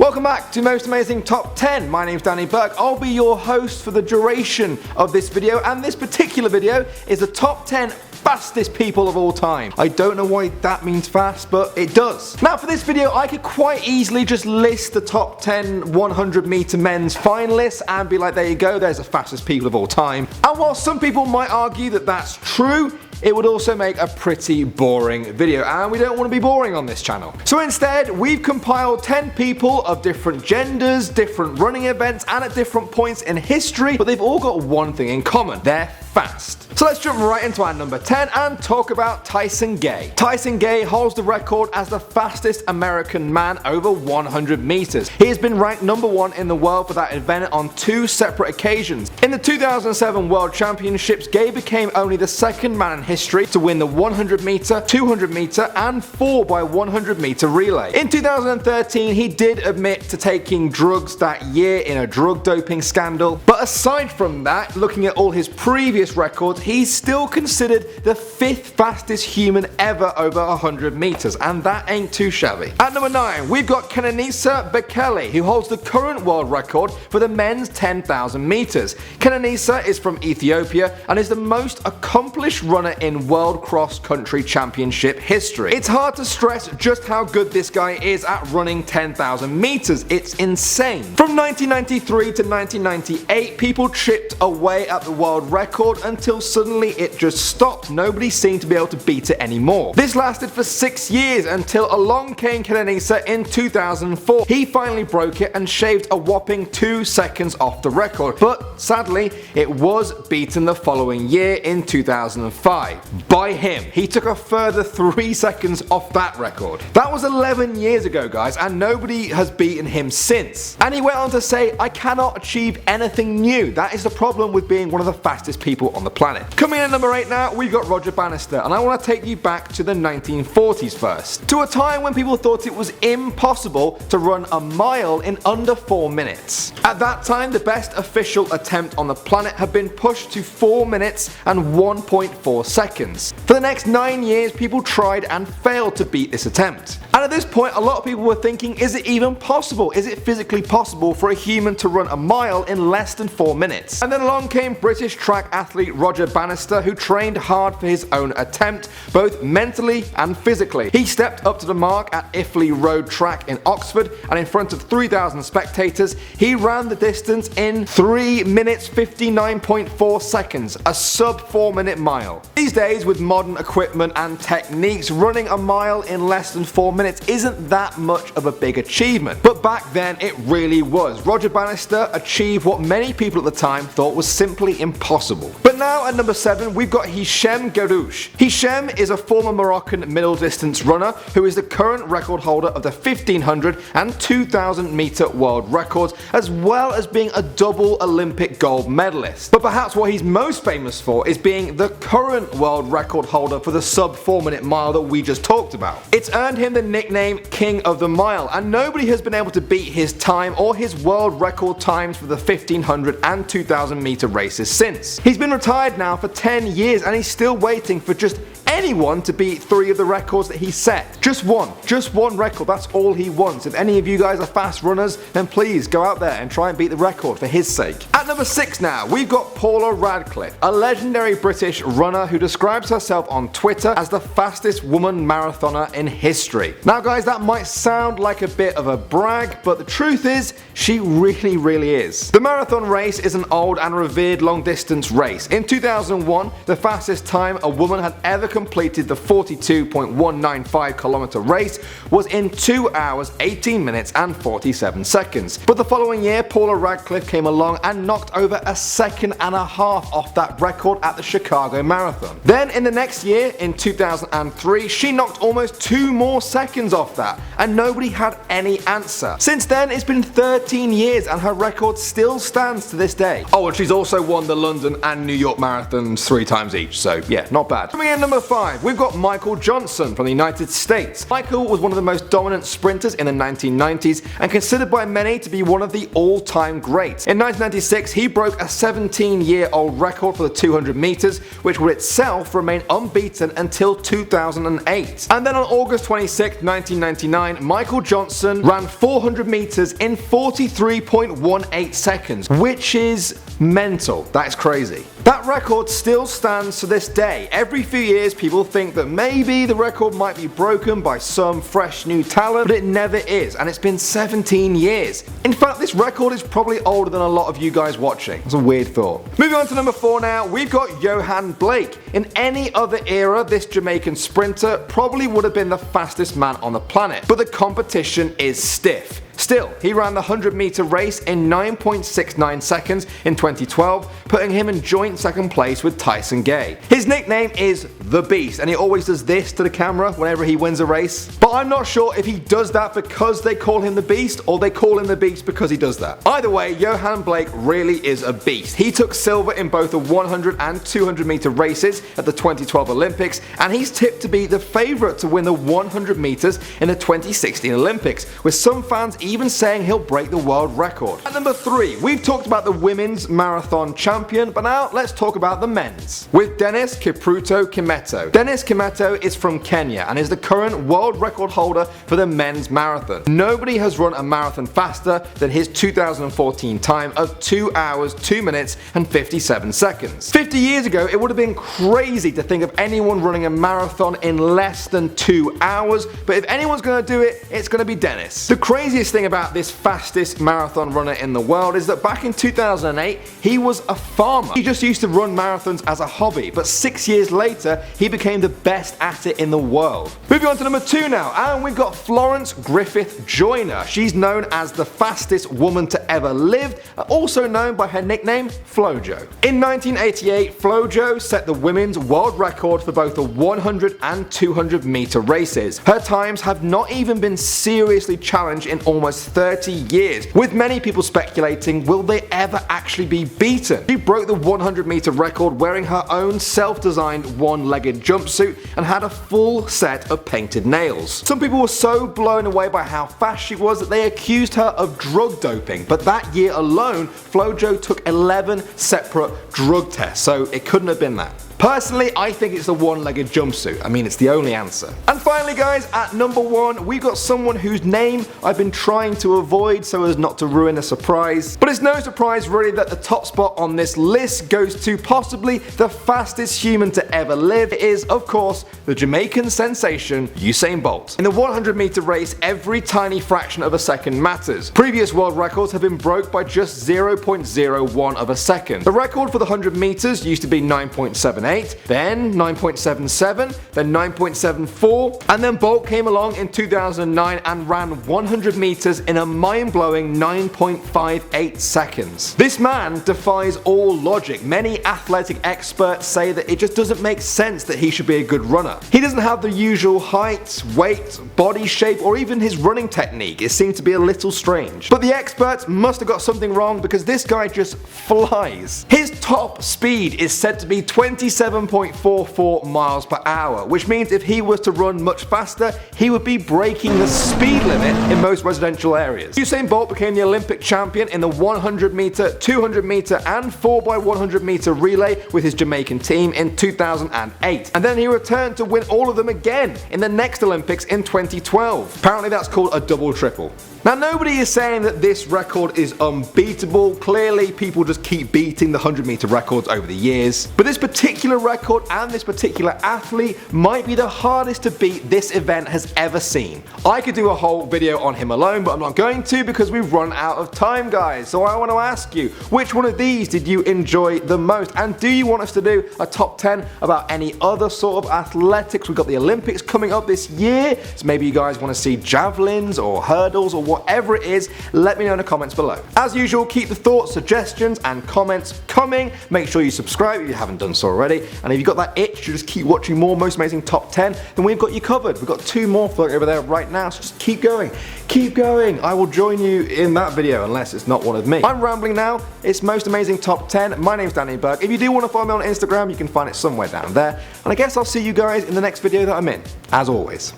Welcome back to Most Amazing Top 10. My name's Danny Burke. I'll be your host for the duration of this video, and this particular video is the top 10 fastest people of all time. I don't know why that means fast, but it does. Now for this video, I could quite easily just list the top 10 100 meter men's finalists and be like, there you go, there's the fastest people of all time. And while some people might argue that that's true, it would also make a pretty boring video, and we don't want to be boring on this channel. So instead, we've compiled 10 people of different genders, different running events, and at different points in history, but they've all got one thing in common: they're fast. So let's jump right into our number 10 and talk about Tyson Gay. Tyson Gay holds the record as the fastest American man over 100 meters. He has been ranked number 1 in the world for that event on 2 separate occasions. In the 2007 World Championships, Gay became only the second man in history to win the 100 meter, 200 meter, and 4x100 meter relay. In 2013, he did admit to taking drugs that year in a drug doping scandal, but aside from that, looking at all his previous records, he's still considered the 5th fastest human ever over 100 meters, and that ain't too shabby. At number 9, we've got Kenenisa Bekele, who holds the current world record for the men's 10,000 meters. Kenenisa is from Ethiopia and is the most accomplished runner in world cross-country championship history. It's hard to stress just how good this guy is at running 10,000 meters. It's insane. From 1993 to 1998, people chipped away at the world record until suddenly it just stopped. Nobody seemed to be able to beat it anymore. This lasted for 6 years until along came Kenenisa in 2004. He finally broke it and shaved a whopping 2 seconds off the record, but sadly it was beaten the following year in 2005 by him. He took a further 3 seconds off that record. That was 11 years ago, guys, and nobody has beaten him since. And he went on to say, "I cannot achieve anything new. That is the problem with being one of the fastest people on the planet." Coming in at number 8 now, we've got Roger Bannister, and I want to take you back to the 1940s first, to a time when people thought it was impossible to run a mile in under 4 minutes. At that time, the best official attempt on the planet had been pushed to 4 minutes and 1.4 seconds. For the next 9 years, people tried and failed to beat this attempt. And at this point, a lot of people were thinking, is it even possible? Is it physically possible for a human to run a mile in less than 4 minutes? And then along came British track athlete Roger Bannister, who trained hard for his own attempt, both mentally and physically. He stepped up to the mark at Iffley Road Track in Oxford, and in front of 3,000 spectators, he ran the distance in 3 minutes 59.4 seconds, a sub 4 minute mile. These days, with modern equipment and techniques, running a mile in less than 4 minutes isn't that much of a big achievement. But back then, it really was. Roger Bannister achieved what many people at the time thought was simply impossible. But now at number 7, we've got Hisham Ghandour. Hisham is a former Moroccan middle distance runner who is the current record holder of the 1500 and 2000 meter world records, as well as being a double Olympic gold medalist. But perhaps what he's most famous for is being the current world record holder for the sub 4 minute mile that we just talked about. It's earned him the nickname King of the Mile, and nobody has been able to beat his time or his world record times for the 1500 and 2000 meter races since. He's been retired now for 10 years and he's still waiting for just anyone to beat 3 of the records that he set. Just one record, that's all he wants. If any of you guys are fast runners, then please go out there and try and beat the record for his sake. At number 6 now, we've got Paula Radcliffe, a legendary British runner who describes herself on Twitter as the fastest woman marathoner in history. Now guys, that might sound like a bit of a brag, but the truth is, she really is. The marathon race is an old and revered long distance race. In 2001, the fastest time a woman had ever completed the 42.195 kilometer race was in 2 hours, 18 minutes and 47 seconds. But the following year, Paula Radcliffe came along and knocked over a second and a half off that record at the Chicago Marathon. Then in the next year, in 2003, she knocked almost 2 more seconds off that, and nobody had any answer. Since then, it's been 13 years and her record still stands to this day. Oh, and she's also won the London and New York marathons 3 times each, so yeah, not bad. Coming in number 5, we've got Michael Johnson from the United States. Michael was one of the most dominant sprinters in the 1990s and considered by many to be one of the all-time greats. In 1996, Olympics, he broke a 17-year-old record for the 200 meters, which would itself remain unbeaten until 2008. And then on August 26, 1999, Michael Johnson ran 400 meters in 43.18 seconds, which is mental. That's crazy. That record still stands to this day. Every few years people think that maybe the record might be broken by some fresh new talent, but it never is, and it's been 17 years. In fact, this record is probably older than a lot of you guys watching. That's a weird thought. Moving on to number 4 now, we've got Yohan Blake. In any other era, this Jamaican sprinter probably would have been the fastest man on the planet, but the competition is stiff. Still, he ran the 100-meter race in 9.69 seconds in 2012, putting him in joint second place with Tyson Gay. His nickname is The Beast, and he always does this to the camera whenever he wins a race. But I'm not sure if he does that because they call him The Beast, or they call him The Beast because he does that. Either way, Yohan Blake really is a beast. He took silver in both the 100 and 200-meter races at the 2012 Olympics, and he's tipped to be the favourite to win the 100 meters in the 2016 Olympics, with some fans even saying he'll break the world record. At number 3, we've talked about the women's marathon champion, but now let's talk about the men's. With Dennis Kipruto Kimeto. Dennis Kimeto is from Kenya and is the current world record holder for the men's marathon. Nobody has run a marathon faster than his 2014 time of 2 hours, 2 minutes and 57 seconds. 50 years ago, it would have been crazy to think of anyone running a marathon in less than 2 hours, but if anyone's going to do it, it's going to be Dennis. The craziest thing about this fastest marathon runner in the world is that back in 2008, he was a farmer. He just used to run marathons as a hobby, but 6 years later, he became the best at it in the world. Moving on to number 2 now, and we've got Florence Griffith Joyner. She's known as the fastest woman to ever live, also known by her nickname Flojo. In 1988, Flojo set the women's world record for both the 100 and 200 meter races. Her times have not even been seriously challenged in almost 30 years, with many people speculating, will they ever actually be beaten? She broke the 100 meter record wearing her own self-designed one-legged jumpsuit and had a full set of painted nails. Some people were so blown away by how fast she was that they accused her of drug doping, but that year alone, Flojo took 11 separate drug tests, so it couldn't have been that. Personally, I think it's the one-legged jumpsuit. I mean, it's the only answer. And finally guys, at number 1, we've got someone whose name I've been trying to avoid so as not to ruin a surprise. But it's no surprise really that the top spot on this list goes to possibly the fastest human to ever live. It is, of course, the Jamaican sensation Usain Bolt. In the 100 meter race, every tiny fraction of a second matters. Previous world records have been broke by just 0.01 of a second. The record for the 100 meters used to be 9.78, then 9.77, then 9.74, and then Bolt came along in 2009 and ran 100 meters in a mind-blowing 9.58 seconds. This man defies all logic. Many athletic experts say that it just doesn't make sense that he should be a good runner. He doesn't have the usual height, weight, body shape, or even his running technique. It seems to be a little strange. But the experts must have got something wrong because this guy just flies. His top speed is said to be 27.44 miles per hour, which means if he was to run much faster, he would be breaking the speed limit in most residential areas. Usain Bolt became the Olympic champion in the 100 meter, 200 meter and 4x100 meter relay with his Jamaican team in 2008. And then he returned to win all of them again in the next Olympics in 2012. Apparently that's called a double triple. Now nobody is saying that this record is unbeatable. Clearly people just keep beating the 100 meter records over the years. But this particular record and this particular athlete might be the hardest to beat this event has ever seen. I could do a whole video on him alone, but I'm not going to because we've run out of time guys. So I want to ask you, which one of these did you enjoy the most? And do you want us to do a top 10 about any other sort of athletics? We've got the Olympics coming up this year, so maybe you guys want to see javelins or hurdles or whatever it is. Let me know in the comments below. As usual, keep the thoughts, suggestions and comments coming. Make sure you subscribe if you haven't done so already, and if you've got that itch to just keep watching more Most Amazing Top 10, then we've got you covered. We've got 2 more floating over there right now, so just keep going. Keep going. I will join you in that video unless it's not one of me. I'm rambling now. It's Most Amazing Top 10. My name's Danny Burke. If you do want to follow me on Instagram, you can find it somewhere down there. And I guess I'll see you guys in the next video that I'm in, as always.